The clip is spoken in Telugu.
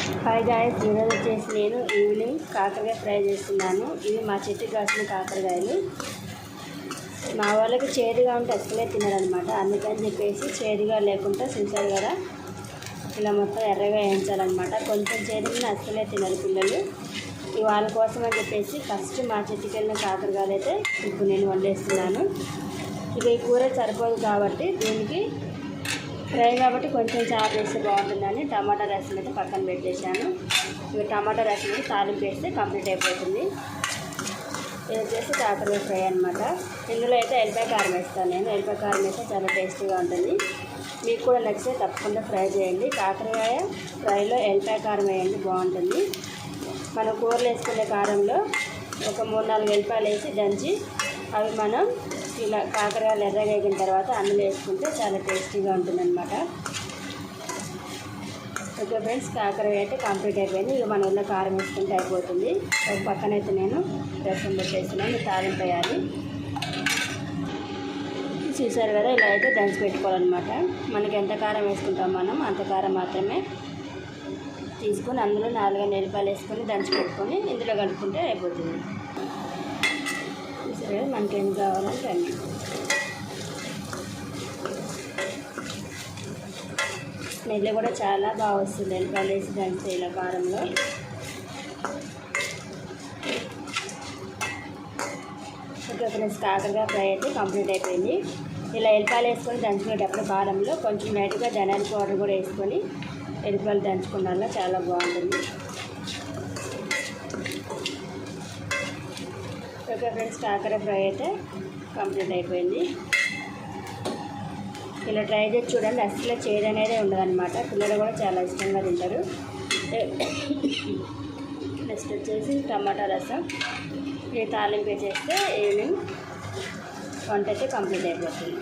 హాయ్ గాయ్స్, ఈరోజు వచ్చేసి నేను ఈవినింగ్ కాకరకాయ ఫ్రై చేస్తున్నాను. ఇవి మా చెట్టు కాసిన కాకరకాయలు. మా వాళ్ళకి చేదుగా ఉంటే అసలే తినరనమాట. అందుకని చెప్పేసి చేదుగా లేకుండా చూసారు కదా, ఇలా మొత్తం ఎర్రగా వేయించాలన్నమాట. కొంచెం చేదుగా అసలే తినరు పిల్లలు. వాళ్ళ కోసం అని చెప్పేసి ఫస్ట్ మా చెట్టుకి వెళ్ళిన కాకరకాయలు అయితే ఇప్పుడు నేను వండేస్తున్నాను. ఇక ఈ కూర సరిపోదు కాబట్టి దీనికి ఫ్రై కాబట్టి కొంచెం చారు వేస్తే బాగుంటుందని టమాటా రసం అయితే పక్కన పెట్టేశాను. ఇక టమాటా రసం అయితే తాలింపు వేస్తే కంప్లీట్ అయిపోతుంది. ఇది వచ్చేసి కాకరకాయ ఫ్రై అనమాట. ఇందులో అయితే ఎల్లిపాయ కారం వేస్తాను నేను. ఎల్లిపాయ కారం వేస్తే చాలా టేస్టీగా ఉంటుంది. మీకు కూడా నచ్చితే తప్పకుండా ఫ్రై చేయండి. కాకరకాయ ఫ్రైలో ఎల్లిపాయ కారం వేయండి, బాగుంటుంది. మనం కూరలు వేసుకునే కారంలో ఒక 3-4 ఎల్లిపాయలు వేసి దంచి అవి మనం ఇలా కాకరకాయలు ఎర్రగా వేగిన తర్వాత అందులో వేసుకుంటే చాలా టేస్టీగా ఉంటుందన్నమాట. ఓకే ఫ్రెండ్స్, కాకరకాయ అయితే కంప్లీట్ అయిపోయింది. ఇక మనం ఇలా కారం వేసుకుంటే అయిపోతుంది. ఒక పక్కనైతే నేను రసం పెట్టేస్తున్నాను, తాలింపు వేయాలి. చూసారు కదా, ఇలా అయితే దంచి పెట్టుకోవాలన్నమాట. మనకి ఎంత కారం వేసుకుంటాం మనం అంత కారం మాత్రమే తీసుకొని అందులో 4 ఎల్లిపాయలు వేసుకొని దంచి పెట్టుకొని ఇందులో కలుపుకుంటే అయిపోతుంది. చూసారు కదా, మనకి ఏం కావాలంటే అన్నీ. స్మెల్ కూడా చాలా బాగా వస్తుంది ఎల్లిపాయలు వేసి దంచితే ఇలా కారంలో. ఓకే ఫ్రెండ్స్, కాకరకాయ ఫ్రై అయితే కంప్లీట్ అయిపోయింది. ఇలా ఎల్లిపాయలు వేసుకొని దంచుకునేటప్పుడు కారంలో కొంచెం లైట్గా ధనియాల పౌడర్ కూడా వేసుకొని ఎల్లిపాయలు దంచుకున్న చాలా బాగుంటుంది. ఓకే ఫ్రెండ్స్, కాకర ఫ్రై అయితే కంప్లీట్ అయిపోయింది. ఇలా ట్రై చేసి చూడండి, అసలు చేదు అనేది ఉండదన్నమాట. పిల్లలు కూడా చాలా ఇష్టంగా తింటారు. నెక్స్ట్ వచ్చేసి టమాటా రసం ఈ తాలింపు చేస్తే ఈవినింగ్ వంట అయితే కంప్లీట్ అయిపోతుంది.